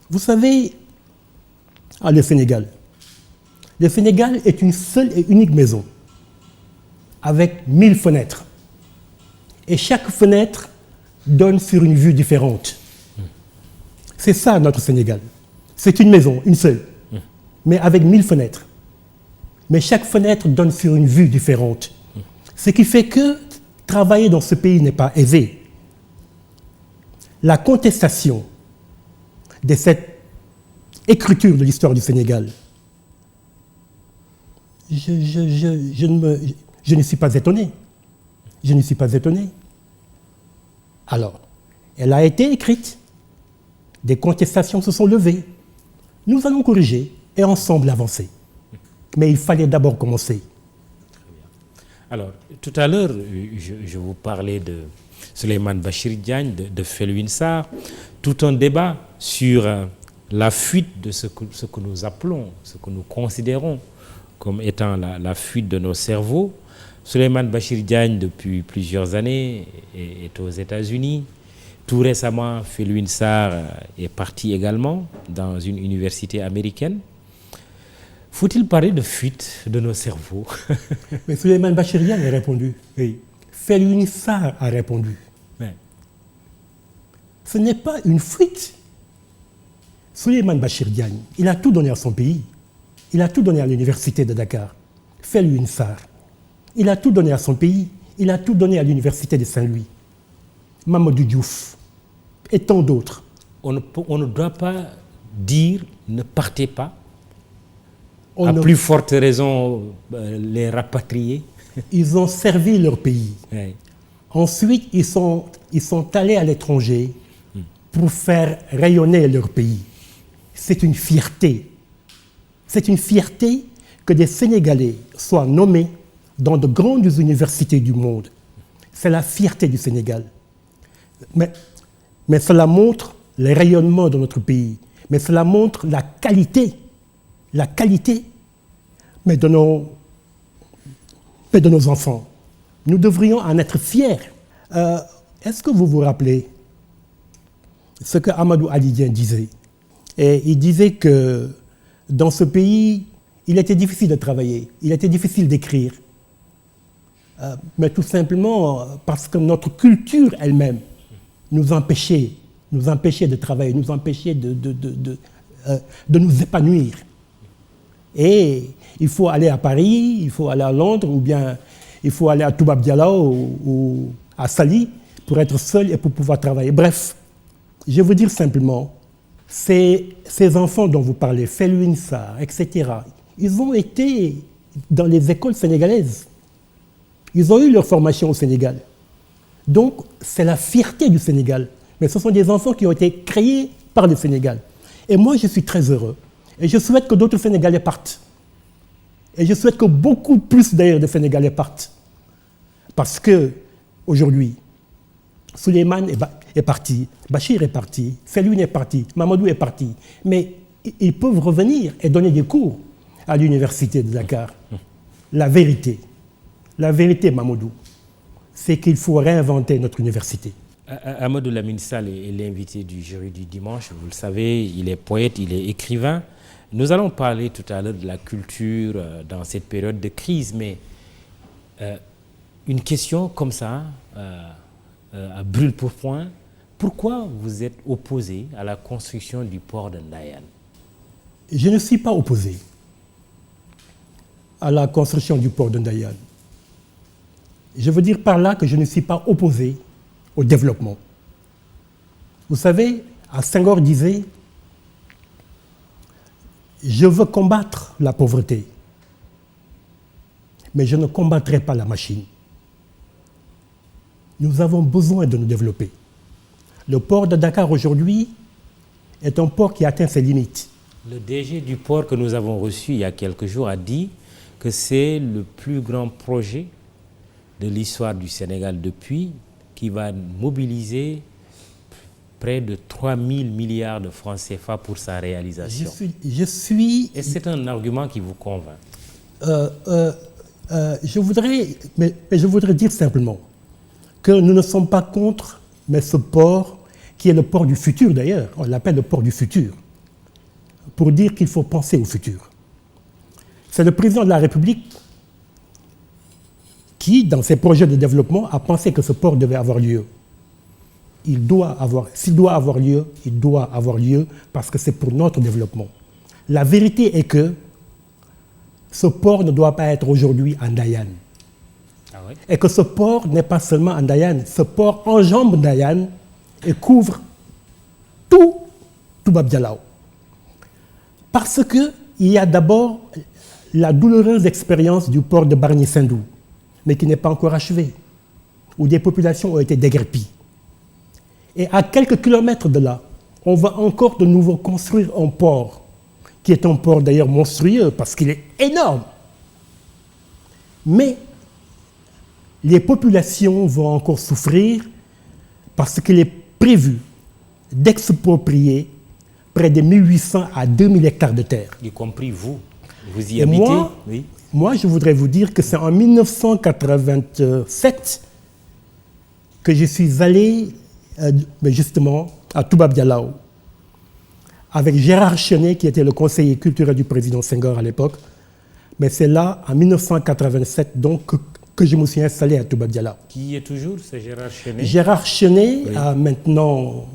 vous savez, le Sénégal. Le Sénégal est une seule et unique maison, avec 1000 fenêtres. Et chaque fenêtre donne sur une vue différente. C'est ça notre Sénégal. C'est une maison, une seule, mais avec 1000 fenêtres. Mais chaque fenêtre donne sur une vue différente. Ce qui fait que travailler dans ce pays n'est pas aisé. La contestation de cette écriture de l'histoire du Sénégal, je ne suis pas étonné. Je ne suis pas étonné. Alors, elle a été écrite. Des contestations se sont levées. Nous allons corriger et ensemble avancer. Mais il fallait d'abord commencer. Alors, tout à l'heure, je vous parlais de Souleymane Bachir Diagne, de Felwine Sarr, tout un débat sur la fuite de ce que nous appelons, ce que nous considérons comme étant la fuite de nos cerveaux. Souleymane Bachir Diagne, depuis plusieurs années, est aux États-Unis. Tout récemment, Felwine Sarr est parti également dans une université américaine. Faut-il parler de fuite de nos cerveaux? Mais Souleymane Bachir Diagne a répondu. Oui. Felwine Sarr a répondu. Oui. Ce n'est pas une fuite. Souleymane Bachir Diagne, il a tout donné à son pays. Il a tout donné à l'université de Dakar. Felwine Sarr, il a tout donné à son pays. Il a tout donné à l'université de Saint-Louis. Mamadou Diouf et tant d'autres. On ne doit pas dire ne partez pas. À plus forte raison, les rapatrier. Ils ont servi leur pays. Oui. Ensuite, ils sont allés à l'étranger pour faire rayonner leur pays. C'est une fierté. C'est une fierté que des Sénégalais soient nommés dans de grandes universités du monde. C'est la fierté du Sénégal. Mais cela montre le rayonnement de notre pays. Mais cela montre la qualité mais de nos enfants. Nous devrions en être fiers. Est-ce que vous vous rappelez ce que Amadou Alidien disait? Et il disait que dans ce pays, il était difficile de travailler, il était difficile d'écrire. Mais tout simplement parce que notre culture elle-même nous empêchait de travailler, nous empêchait de nous épanouir. Et il faut aller à Paris, il faut aller à Londres, ou bien il faut aller à Toubab Dialaw ou à Saly pour être seul et pour pouvoir travailler. Bref, je veux dire simplement, ces enfants dont vous parlez, Felwine Sarr, etc., ils ont été dans les écoles sénégalaises. Ils ont eu leur formation au Sénégal. Donc, c'est la fierté du Sénégal. Mais ce sont des enfants qui ont été créés par le Sénégal. Et moi, je suis très heureux. Et je souhaite que d'autres Sénégalais partent. Et je souhaite que beaucoup plus d'ailleurs de Sénégalais partent. Parce que aujourd'hui, Souleymane est parti, Bachir est parti, Felwine est parti, Mamadou est parti. Mais ils peuvent revenir et donner des cours à l'université de Dakar. La vérité, Mamadou, c'est qu'il faut réinventer notre université. Amadou Lamine Sall est l'invité du jury du dimanche. Vous le savez, il est poète, il est écrivain. Nous allons parler tout à l'heure de la culture dans cette période de crise, mais une question comme ça, à brûle pour point, pourquoi vous êtes opposé à la construction du port de Ndayane? Je ne suis pas opposé à la construction du port de Ndayane. Je veux dire par là que je ne suis pas opposé au développement. Vous savez, Senghor disait « Je veux combattre la pauvreté, mais je ne combattrai pas la machine. Nous avons besoin de nous développer. Le port de Dakar aujourd'hui est un port qui atteint ses limites. Le DG du port que nous avons reçu il y a quelques jours a dit que c'est le plus grand projet de l'histoire du Sénégal depuis, qui va mobiliser près de 3 000 milliards de francs CFA pour sa réalisation. Et c'est un argument qui vous convainc? Je voudrais dire simplement que nous ne sommes pas contre, mais ce port, qui est le port du futur d'ailleurs, on l'appelle le port du futur, pour dire qu'il faut penser au futur. C'est le président de la République qui, dans ses projets de développement, a pensé que ce port devait avoir lieu. S'il doit avoir lieu, il doit avoir lieu parce que c'est pour notre développement. La vérité est que ce port ne doit pas être aujourd'hui à Ndayane. Ah ouais? Et que ce port n'est pas seulement à Ndayane. Ce port enjambe Ndayane et couvre tout Toubab Dialaw. Parce qu'il y a d'abord la douloureuse expérience du port de Bargny-Sendou, mais qui n'est pas encore achevée, où des populations ont été déguerpies. Et à quelques kilomètres de là, on va encore de nouveau construire un port, qui est un port d'ailleurs monstrueux, parce qu'il est énorme. Mais les populations vont encore souffrir, parce qu'il est prévu d'exproprier près de 1800 à 2000 hectares de terre. Y compris vous. Vous y habitez? Oui. Moi, je voudrais vous dire que c'est en 1987 que je suis allé justement à Toubab Dialaw avec Gérard Chenet, qui était le conseiller culturel du président Senghor à l'époque. Mais c'est là, en 1987, donc, que je me suis installé à Toubab Dialaw. Qui est toujours, c'est Gérard Chenet? Gérard Chenet a maintenant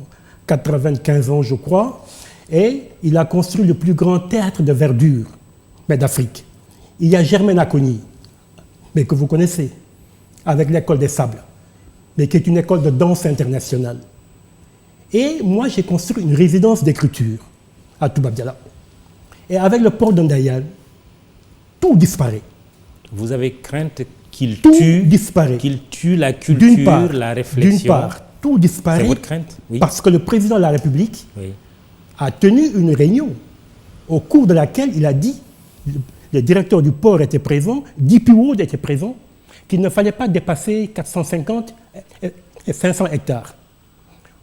95 ans, je crois, et il a construit le plus grand théâtre de verdure d'Afrique. Il y a Germaine Acogny, mais que vous connaissez, avec l'école des Sables, mais qui est une école de danse internationale. Et moi, j'ai construit une résidence d'écriture à Toubab Dialaw. Et avec le port de Ndayane, tout disparaît. Vous avez crainte qu'il tue la culture, la réflexion? D'une part, tout disparaît. C'est votre crainte? Oui. Parce que le président de la République a tenu une réunion au cours de laquelle il a dit, le directeur du port était présent, D.P. World était présent, qu'il ne fallait pas dépasser 450 et 500 hectares.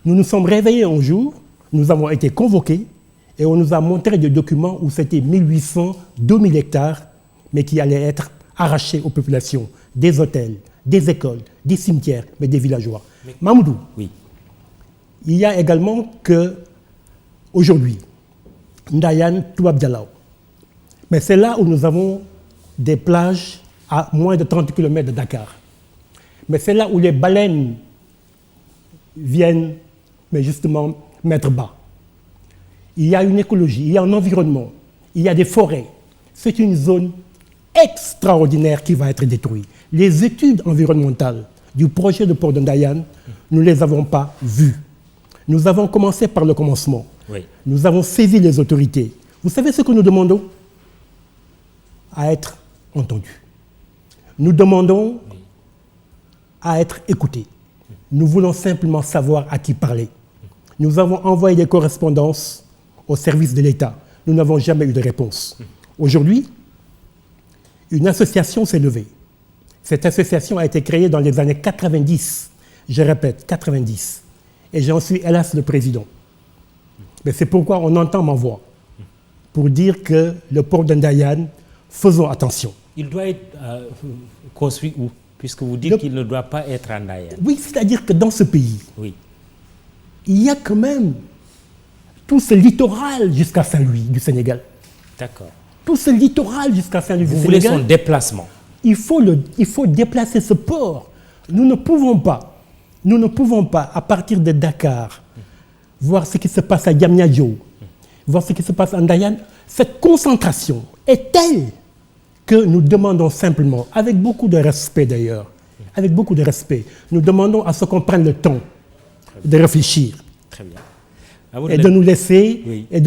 Nous nous sommes réveillés un jour, nous avons été convoqués et on nous a montré des documents où c'était 1800, 2000 hectares, mais qui allaient être arrachés aux populations, des hôtels, des écoles, des cimetières, mais des villageois. Mamoudou, oui. Il y a également que, aujourd'hui, Ndayane, Toubab Dialaw. Mais c'est là où nous avons des plages à moins de 30 km de Dakar. Mais c'est là où les baleines viennent, mais justement, mettre bas. Il y a une écologie, il y a un environnement, il y a des forêts. C'est une zone extraordinaire qui va être détruite. Les études environnementales du projet de port de Ndayane, nous ne les avons pas vues. Nous avons commencé par le commencement. Oui. Nous avons saisi les autorités. Vous savez ce que nous demandons? À être entendus. Nous demandons à être écoutés. Nous voulons simplement savoir à qui parler. Nous avons envoyé des correspondances au service de l'État. Nous n'avons jamais eu de réponse. Aujourd'hui, une association s'est levée. Cette association a été créée dans les années 90. Je répète, 90. Et j'en suis hélas le président. Mais c'est pourquoi on entend ma voix. Pour dire que le port de Ndayane, faisons attention. Il doit être construit où? Puisque vous dites qu'il ne doit pas être en Ndayane. Oui, c'est-à-dire que dans ce pays, il y a quand même tout ce littoral jusqu'à Saint-Louis du Sénégal. D'accord. Tout ce littoral jusqu'à Saint-Louis du Sénégal. Vous voulez son déplacement? Il faut déplacer ce port. Nous ne pouvons pas, à partir de Dakar, voir ce qui se passe à Diamniadio, voir ce qui se passe à Ndayane. Cette concentration est telle que nous demandons simplement, avec beaucoup de respect d'ailleurs, avec beaucoup de respect, nous demandons à ce qu'on prenne le temps de réfléchir. Très bien. Et de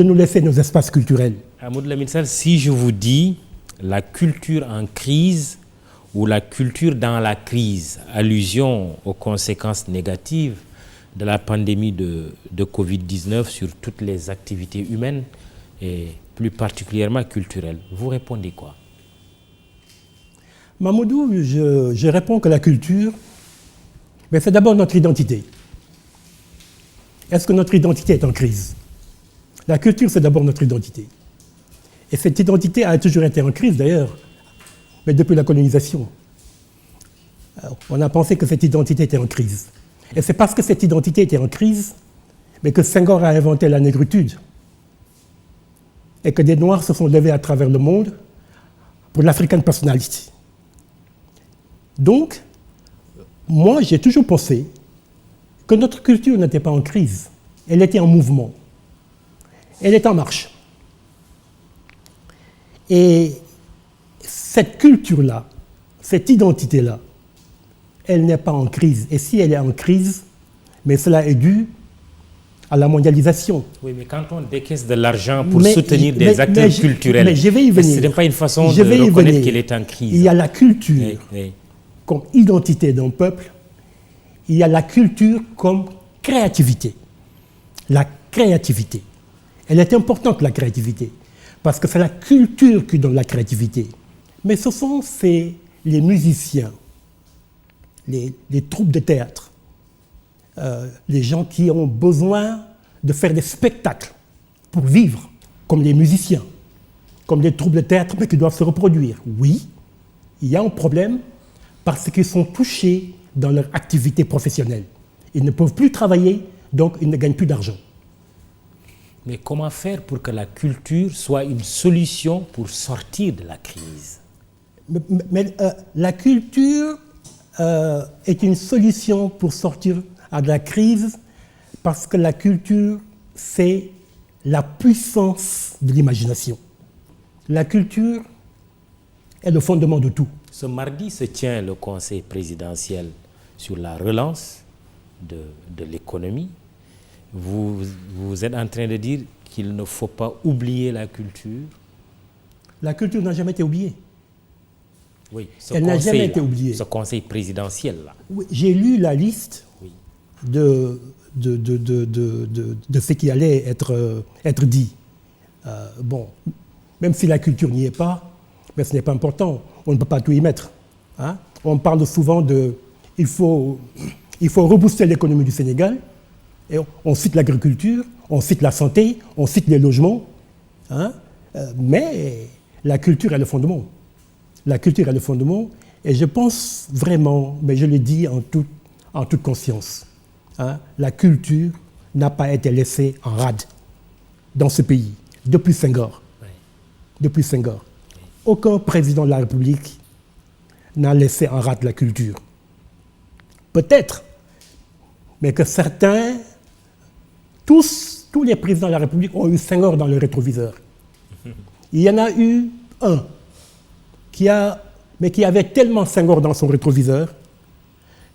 nous laisser nos espaces culturels. Amadou Lamine Sall, si je vous dis la culture en crise ou la culture dans la crise, allusion aux conséquences négatives de la pandémie de Covid-19 sur toutes les activités humaines et plus particulièrement culturelles. Vous répondez quoi? Mamoudou, je réponds que la culture, mais c'est d'abord notre identité. Est-ce que notre identité est en crise? La culture, c'est d'abord notre identité. Et cette identité a toujours été en crise, d'ailleurs, mais depuis la colonisation. Alors, on a pensé que cette identité était en crise. Et c'est parce que cette identité était en crise, mais que Senghor a inventé la négritude. Et que des Noirs se sont levés à travers le monde pour l'African personality. Donc, moi, j'ai toujours pensé que notre culture n'était pas en crise. Elle était en mouvement. Elle est en marche. Et cette culture-là, cette identité-là, elle n'est pas en crise. Et si elle est en crise, mais cela est dû à la mondialisation. Oui, mais quand on décaisse de l'argent pour soutenir des acteurs culturels, mais je vais y venir. Ce n'est pas une façon de reconnaître qu'il est en crise. Il y a la culture comme identité d'un peuple. Il y a la culture comme créativité. La créativité. Elle est importante, la créativité, parce que c'est la culture qui donne la créativité. Mais ce sont les musiciens, les troupes de théâtre, les gens qui ont besoin de faire des spectacles pour vivre, comme les musiciens, comme les troupes de théâtre, mais qui doivent se reproduire. Oui, il y a un problème parce qu'ils sont touchés dans leur activité professionnelle. Ils ne peuvent plus travailler, donc ils ne gagnent plus d'argent. Mais comment faire pour que la culture soit une solution pour sortir de la crise? La culture est une solution pour sortir de la crise parce que la culture, c'est la puissance de l'imagination. La culture est le fondement de tout. Ce mardi se tient le Conseil présidentiel sur la relance de l'économie. Vous êtes en train de dire qu'il ne faut pas oublier la culture? La culture n'a jamais été oubliée. Oui, elle n'a jamais été oubliée. Ce conseil présidentiel-là. Oui, j'ai lu la liste de ce qui allait être dit. Bon, même si la culture n'y est pas, mais ce n'est pas important. On ne peut pas tout y mettre. Hein? On parle souvent il faut rebooster l'économie du Sénégal. Et on cite l'agriculture, on cite la santé, on cite les logements. Hein? Mais la culture est le fondement. La culture est le fondement. Et je pense vraiment, mais je le dis en toute conscience, hein, la culture n'a pas été laissée en rade dans ce pays depuis Senghor. Oui. Depuis Senghor. Oui. Aucun président de la République n'a laissé en rade la culture. Peut-être, mais que certains, tous les présidents de la République ont eu Senghor dans le rétroviseur. Il y en a eu un qui avait tellement Senghor dans son rétroviseur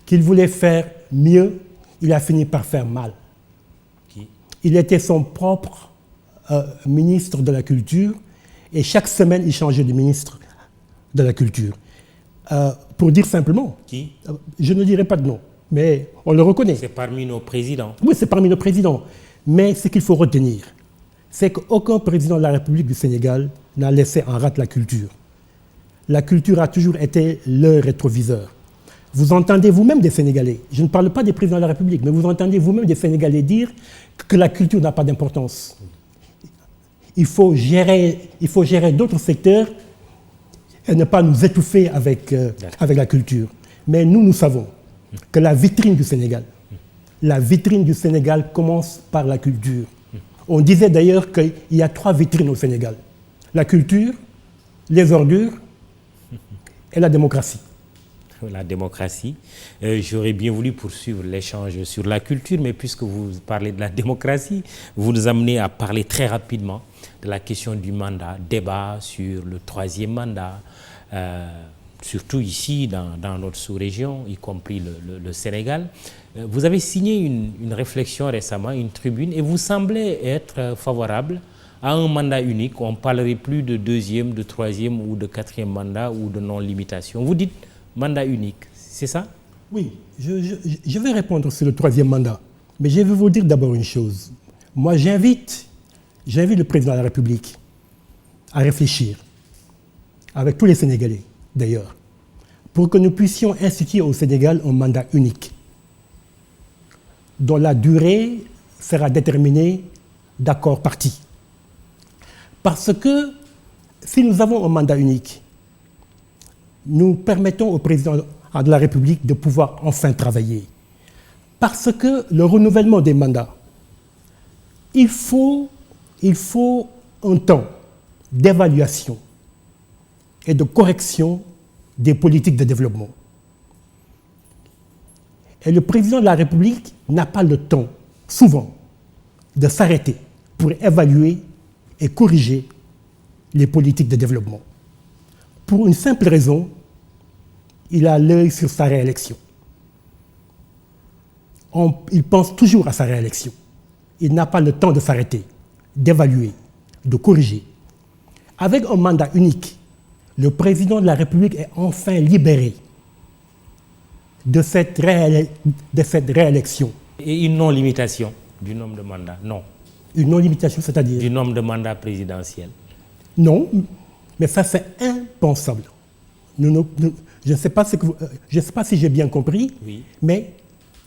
qu'il voulait faire mieux, il a fini par faire mal. Il était son propre ministre de la Culture et chaque semaine, il changeait de ministre de la Culture. Pour dire simplement, je ne dirai pas de nom, mais on le reconnaît. C'est parmi nos présidents. Oui, c'est parmi nos présidents. Mais ce qu'il faut retenir, c'est qu'aucun président de la République du Sénégal n'a laissé en rade la culture. La culture a toujours été le rétroviseur. Vous entendez vous-même des Sénégalais, je ne parle pas des présidents de la République, mais vous entendez vous-même des Sénégalais dire que la culture n'a pas d'importance. Il faut gérer d'autres secteurs et ne pas nous étouffer avec la culture. Mais nous savons que la vitrine du Sénégal commence par la culture. On disait d'ailleurs qu'il y a 3 vitrines au Sénégal. La culture, les ordures et la démocratie. La démocratie. J'aurais bien voulu poursuivre l'échange sur la culture, mais puisque vous parlez de la démocratie, vous nous amenez à parler très rapidement de la question du mandat, débat sur le 3e mandat, surtout ici dans notre sous-région, y compris le Sénégal. Vous avez signé une réflexion récemment, une tribune, et vous semblez être favorable à un mandat unique. On ne parlerait plus de 2e, de 3e ou de 4e mandat ou de non-limitation. Vous dites mandat unique, c'est ça? Oui, je vais répondre sur le troisième mandat. Mais je vais vous dire d'abord une chose. Moi, j'invite le président de la République à réfléchir, avec tous les Sénégalais d'ailleurs, pour que nous puissions instituer au Sénégal un mandat unique, dont la durée sera déterminée d'accord parti. Parce que si nous avons un mandat unique, nous permettons au président de la République de pouvoir enfin travailler. Parce que le renouvellement des mandats, il faut un temps d'évaluation et de correction des politiques de développement. Et le président de la République n'a pas le temps, souvent, de s'arrêter pour évaluer et corriger les politiques de développement. Pour une simple raison, il a l'œil sur sa réélection. Il pense toujours à sa réélection. Il n'a pas le temps de s'arrêter, d'évaluer, de corriger. Avec un mandat unique, le président de la République est enfin libéré de cette réélection. Et une non-limitation du nombre de mandats, non. Une non-limitation, c'est-à-dire? Du nombre de mandats présidentiels. Non, mais ça c'est impensable. Je ne sais pas si j'ai bien compris, oui. Mais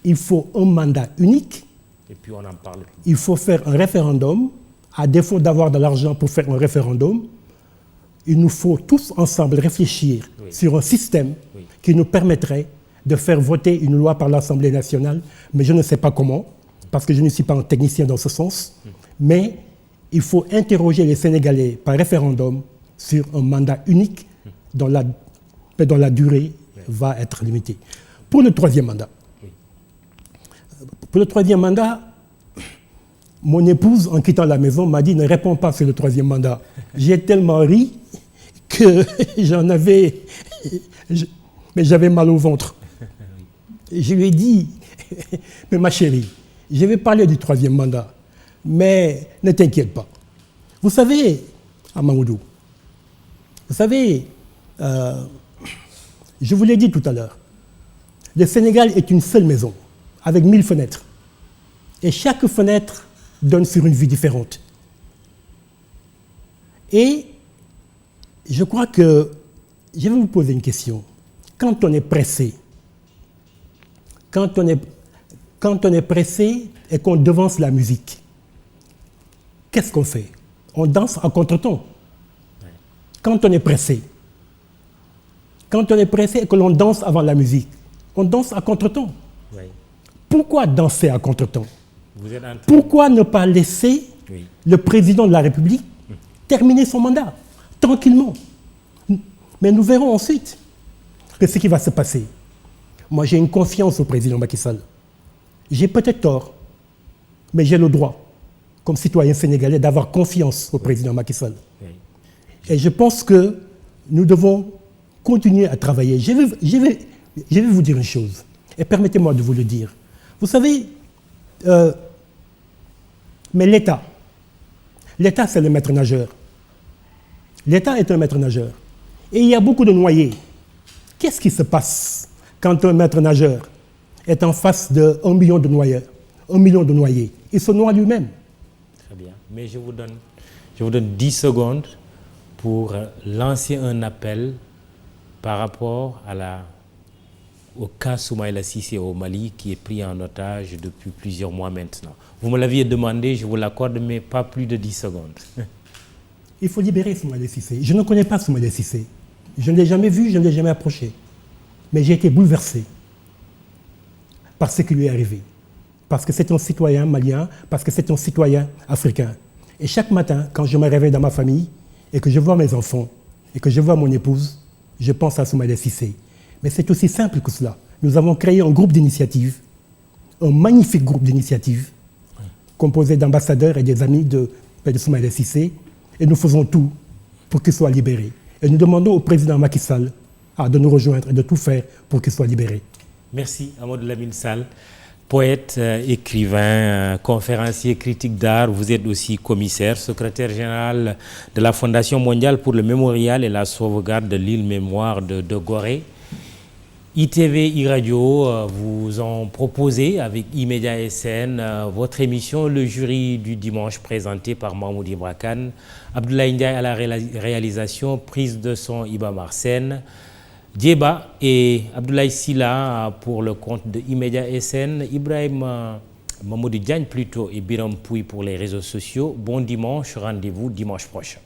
il faut un mandat unique. Et puis on en parle. Il faut faire un référendum. À défaut d'avoir de l'argent pour faire un référendum, il nous faut tous ensemble réfléchir sur un système qui nous permettrait de faire voter une loi par l'Assemblée nationale, mais je ne sais pas comment, parce que je ne suis pas un technicien dans ce sens, mais il faut interroger les Sénégalais par référendum sur un mandat unique dont la durée va être limitée. Pour le troisième mandat, mon épouse, en quittant la maison, m'a dit « Ne réponds pas sur le troisième mandat ». J'ai tellement ri que j'avais mal au ventre. Je lui ai dit « Mais ma chérie, je vais parler du troisième mandat, mais ne t'inquiète pas. Vous savez, Amaoudou, vous savez, je vous l'ai dit tout à l'heure, le Sénégal est une seule maison, avec 1000 fenêtres. Et chaque fenêtre donne sur une vie différente. Et je crois que je vais vous poser une question. Quand on est pressé, et qu'on devance la musique, qu'est-ce qu'on fait? On danse à contre-temps. Quand on est pressé et que l'on danse avant la musique, on danse à contre-temps. Oui. Pourquoi danser à contre-temps? Vous êtes en train... Pourquoi ne pas laisser le président de la République terminer son mandat tranquillement? Mais nous verrons ensuite ce qui va se passer. Moi, j'ai une confiance au président Macky Sall. J'ai peut-être tort, mais j'ai le droit, comme citoyen sénégalais, d'avoir confiance au président Macky Sall. Oui. Et je pense que nous devons continuer à travailler. Je vais vous dire une chose, et permettez-moi de vous le dire. Vous savez, mais l'État, c'est le maître nageur. L'État est un maître nageur. Et il y a beaucoup de noyés. Qu'est-ce qui se passe quand un maître nageur est en face d'1 million de noyeurs, 1 million de noyés? Il se noie lui-même. Très bien. Mais je vous donne 10 secondes pour lancer un appel par rapport au cas Soumaïla Cissé au Mali, qui est pris en otage depuis plusieurs mois maintenant. Vous me l'aviez demandé, je vous l'accorde, mais pas plus de 10 secondes. Il faut libérer Soumaïla Cissé. Je ne connais pas Soumaïla Cissé. Je ne l'ai jamais vu, je ne l'ai jamais approché. Mais j'ai été bouleversé par ce qui lui est arrivé. Parce que c'est un citoyen malien, parce que c'est un citoyen africain. Et chaque matin, quand je me réveille dans ma famille, et que je vois mes enfants, et que je vois mon épouse, je pense à Soumaïla Cissé. Mais c'est aussi simple que cela. Nous avons créé un groupe d'initiative, un magnifique groupe d'initiative, composé d'ambassadeurs et des amis de Soumaïla Cissé, et nous faisons tout pour qu'il soit libéré. Et nous demandons au président Macky Sall de nous rejoindre et de tout faire pour qu'il soit libéré. Merci, Amadou Lamine Sall, poète, écrivain, conférencier, critique d'art. Vous êtes aussi commissaire, secrétaire général de la Fondation mondiale pour le mémorial et la sauvegarde de l'île mémoire de Gorée. ITV e-radio vous ont proposé avec E-Media SN votre émission Le Jury du dimanche présenté par Mahmoud Ibra Kane, Abdoulaye Ndiaye à la réalisation, prise de son Iba Marsen, Djeba et Abdoulaye Silla pour le compte de E-Media SN, Ibrahim Mamoudou Diagne plutôt et Biram Pouy pour les réseaux sociaux. Bon dimanche, rendez-vous dimanche prochain.